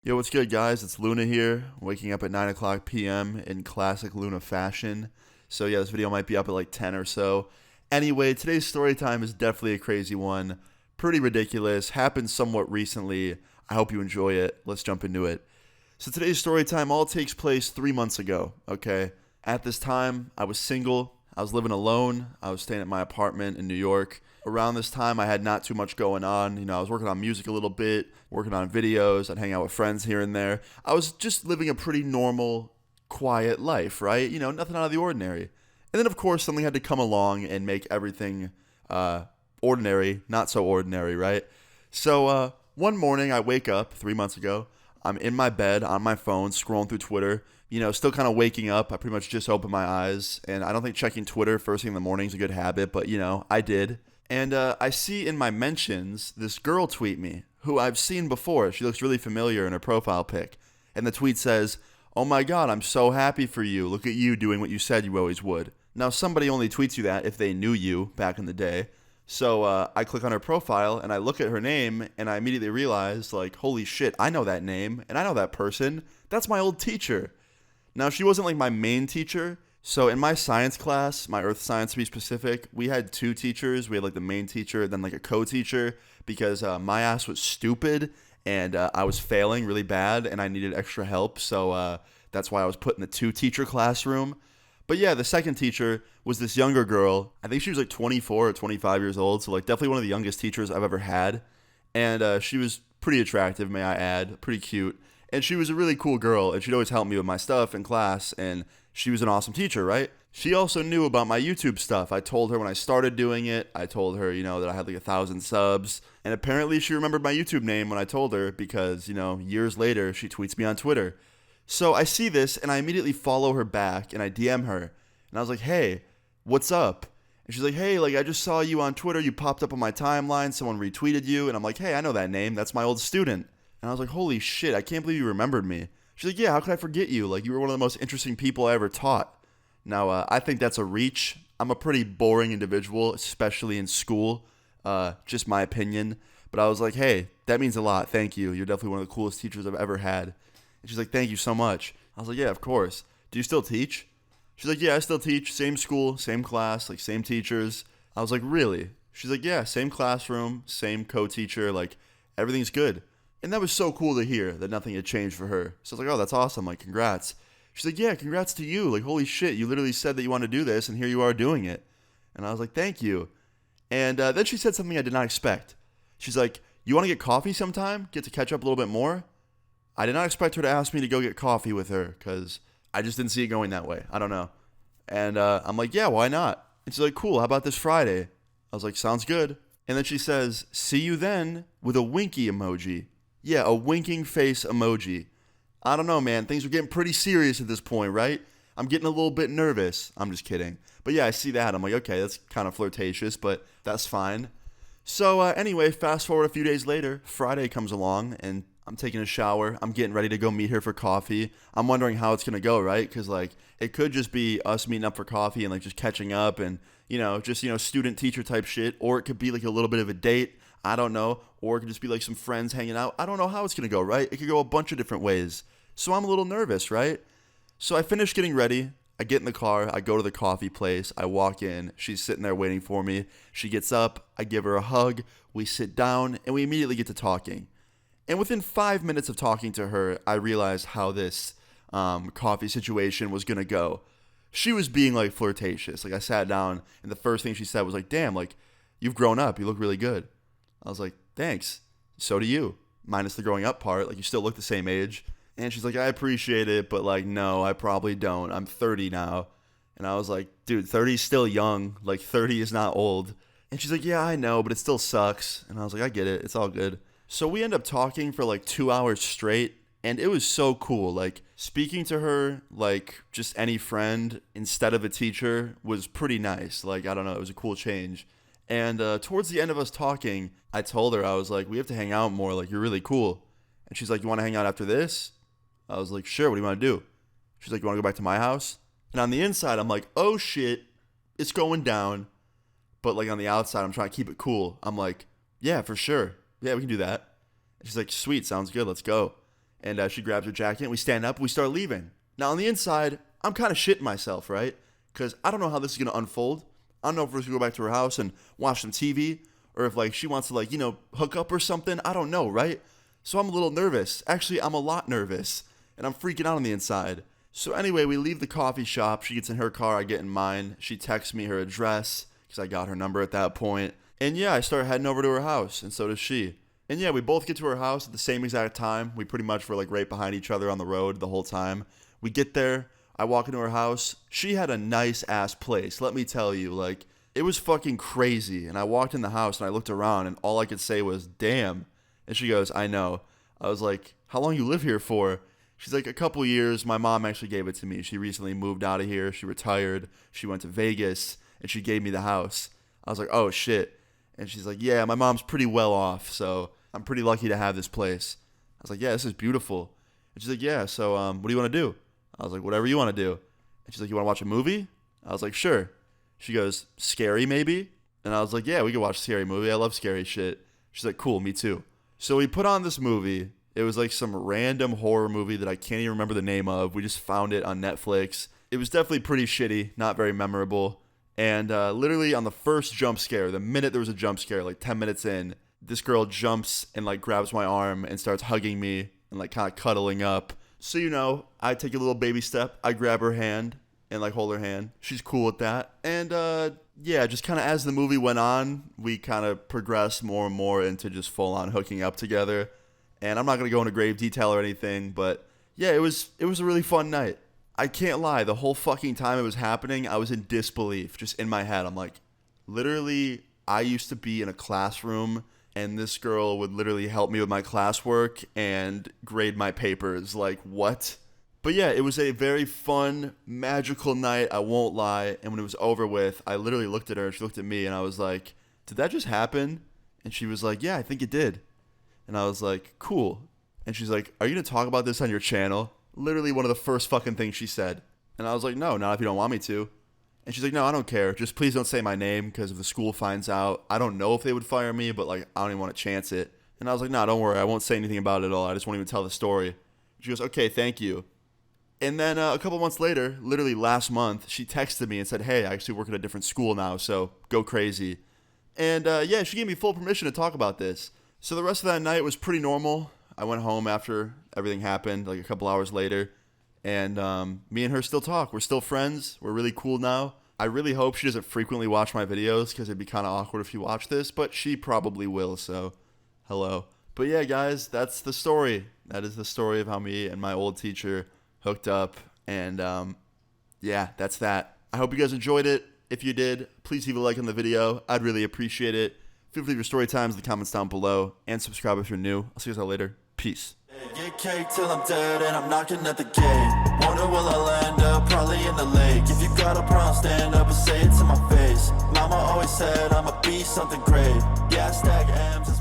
Yo, what's good, guys? It's Luna here, waking up at 9 o'clock p.m. in classic Luna fashion. So, yeah, this video might be up at like 10 or so. Anyway, today's story time is definitely a crazy one. Pretty ridiculous. Happened somewhat recently. I hope you enjoy it. Let's jump into it. So, today's story time all takes place 3 months ago, okay? At this time, I was single. I was living alone. I was staying at my apartment in New York. Around this time, I had not too much going on. I was working on music a little bit, working on videos. I'd hang out with friends here and there. I was just living a pretty normal, quiet life, right? Nothing out of the ordinary. And then, of course, something had to come along and make everything ordinary, not so ordinary, right? So, one morning, I wake up 3 months ago. I'm in my bed on my phone, scrolling through Twitter. Still kind of waking up. I pretty much just opened my eyes, and I don't think checking Twitter first thing in the morning is a good habit, but I did. And I see in my mentions this girl tweet me who I've seen before. She looks really familiar in her profile pic. And the tweet says, "Oh my God, I'm so happy for you. Look at you doing what you said you always would." Now, somebody only tweets you that if they knew you back in the day. So I click on her profile and I look at her name and I immediately realize, like, holy shit, I know that name and I know that person. That's my old teacher. Now, she wasn't like my main teacher. So in my science class, my earth science to be specific, we had two teachers. We had like the main teacher, then like a co-teacher, because my ass was stupid and I was failing really bad and I needed extra help. So that's why I was put in the two-teacher classroom. But yeah, the second teacher was this younger girl. I think she was like 24 or 25 years old. So like definitely one of the youngest teachers I've ever had. And she was pretty attractive, may I add, pretty cute. And she was a really cool girl, and she'd always help me with my stuff in class, and she was an awesome teacher, right? She also knew about my YouTube stuff. I told her when I started doing it, I told her, that I had like 1,000 subs, and apparently she remembered my YouTube name when I told her because, years later, she tweets me on Twitter. So I see this, and I immediately follow her back, and I DM her, and I was like, "Hey, what's up?" And she's like, "Hey, like I just saw you on Twitter, you popped up on my timeline, someone retweeted you," and I'm like, "Hey, I know that name, that's my old student." And I was like, "Holy shit, I can't believe you remembered me." She's like, "Yeah, how could I forget you? Like, you were one of the most interesting people I ever taught." Now, I think that's a reach. I'm a pretty boring individual, especially in school. Just my opinion. But I was like, "Hey, that means a lot. Thank you. You're definitely one of the coolest teachers I've ever had." And she's like, "Thank you so much." I was like, "Yeah, of course. Do you still teach?" She's like, "Yeah, I still teach. Same school, same class, like same teachers." I was like, "Really?" She's like, "Yeah, same classroom, same co-teacher. Like, everything's good." And that was so cool to hear that nothing had changed for her. So I was like, "Oh, that's awesome. Like, congrats." She's like, "Yeah, congrats to you. Like, holy shit, you literally said that you wanted to do this, and here you are doing it." And I was like, "Thank you." And then she said something I did not expect. She's like, "You want to get coffee sometime? Get to catch up a little bit more?" I did not expect her to ask me to go get coffee with her because I just didn't see it going that way. I don't know. And I'm like, "Yeah, why not?" And she's like, "Cool. How about this Friday?" I was like, "Sounds good." And then she says, "See you then," with a winky emoji. Yeah, a winking face emoji. I don't know, man. Things are getting pretty serious at this point, right? I'm getting a little bit nervous. I'm just kidding. But yeah, I see that. I'm like, okay, that's kind of flirtatious, but that's fine. So anyway, fast forward a few days later, Friday comes along, and I'm taking a shower. I'm getting ready to go meet her for coffee. I'm wondering how it's gonna go, right? Because like it could just be us meeting up for coffee and like just catching up and just student teacher type shit, or it could be like a little bit of a date. I don't know, or it could just be like some friends hanging out. I don't know how it's gonna go, right? It could go a bunch of different ways. So I'm a little nervous, right? So I finish getting ready. I get in the car. I go to the coffee place. I walk in. She's sitting there waiting for me. She gets up. I give her a hug. We sit down and we immediately get to talking. And within 5 minutes of talking to her, I realized how this coffee situation was going to go. She was being like flirtatious. Like I sat down and the first thing she said was like, "Damn, like you've grown up. You look really good." I was like, "Thanks. So do you." Minus the growing up part. Like you still look the same age. And she's like, "I appreciate it, but like, no, I probably don't. I'm 30 now." And I was like, "Dude, 30 is still young. Like, 30 is not old." And she's like, "Yeah, I know, but it still sucks." And I was like, "I get it. It's all good." So we end up talking for like 2 hours straight. And it was so cool. Like, speaking to her like just any friend instead of a teacher was pretty nice. Like, I don't know. It was a cool change. And towards the end of us talking, I told her, I was like, "We have to hang out more. Like, you're really cool." And she's like, "You want to hang out after this?" I was like, "Sure, what do you want to do?" She's like, "You want to go back to my house?" And on the inside, I'm like, "Oh shit, it's going down." But like on the outside, I'm trying to keep it cool. I'm like, "Yeah, for sure. Yeah, we can do that." And she's like, "Sweet, sounds good. Let's go." And she grabs her jacket, and we stand up, and we start leaving. Now, on the inside, I'm kind of shitting myself, right? Because I don't know how this is going to unfold. I don't know if we're going to go back to her house and watch some TV, or if, like, she wants to, like, hook up or something. I don't know, right? So I'm a little nervous. Actually, I'm a lot nervous, and I'm freaking out on the inside. So anyway, we leave the coffee shop. She gets in her car, I get in mine. She texts me her address, because I got her number at that point. And yeah, I start heading over to her house, and so does she. And yeah, we both get to her house at the same exact time. We pretty much were like right behind each other on the road the whole time. We get there, I walk into her house. She had a nice ass place, let me tell you. Like, it was fucking crazy. And I walked in the house and I looked around and all I could say was, damn. And she goes, I know. I was like, how long you live here for? She's like, a couple years. My mom actually gave it to me. She recently moved out of here. She retired. She went to Vegas and she gave me the house. I was like, oh shit. And she's like, yeah, my mom's pretty well off, so I'm pretty lucky to have this place. I was like, yeah, this is beautiful. And she's like, yeah, so what do you want to do? I was like, whatever you want to do. And she's like, you want to watch a movie? I was like, sure. She goes, scary maybe? And I was like, yeah, we can watch a scary movie. I love scary shit. She's like, cool, me too. So we put on this movie. It was like some random horror movie that I can't even remember the name of. We just found it on Netflix. It was definitely pretty shitty, not very memorable. And literally on the first jump scare, the minute there was a jump scare, like 10 minutes in, this girl jumps and like grabs my arm and starts hugging me and like kind of cuddling up. So, I take a little baby step. I grab her hand and like hold her hand. She's cool with that. And yeah, just kind of as the movie went on, we kind of progressed more and more into just full on hooking up together. And I'm not going to go into grave detail or anything, but yeah, it was a really fun night. I can't lie, the whole fucking time it was happening, I was in disbelief, just in my head. I'm like, literally, I used to be in a classroom, and this girl would literally help me with my classwork and grade my papers. Like, what? But yeah, it was a very fun, magical night, I won't lie. And when it was over with, I literally looked at her, she looked at me, and I was like, did that just happen? And she was like, yeah, I think it did. And I was like, cool. And she's like, are you going to talk about this on your channel? Literally one of the first fucking things she said. And I was like, no, not if you don't want me to. And she's like, no, I don't care. Just please don't say my name, because if the school finds out, I don't know if they would fire me, but like, I don't even want to chance it. And I was like, no, don't worry. I won't say anything about it at all. I just won't even tell the story. She goes, okay, thank you. And then a couple months later, literally last month, she texted me and said, hey, I actually work at a different school now, so go crazy. And yeah, she gave me full permission to talk about this. So the rest of that night was pretty normal. I went home after everything happened, like a couple hours later. And me and her still talk. We're still friends. We're really cool now. I really hope she doesn't frequently watch my videos, because it'd be kind of awkward if you watch this, but she probably will, so hello. But yeah, guys, that's the story. That is the story of how me and my old teacher hooked up. And yeah, that's that. I hope you guys enjoyed it. If you did, please leave a like on the video. I'd really appreciate it. Feel free to leave your story times in the comments down below, and subscribe if you're new. I'll see you guys all later. Peace. Get cake till I'm dead and I'm knocking at the gate. Wonder will I land up, probably in the lake. If you got a problem, stand up and say it to my face. Mama always said I'ma be something great. Yeah, I stack M's.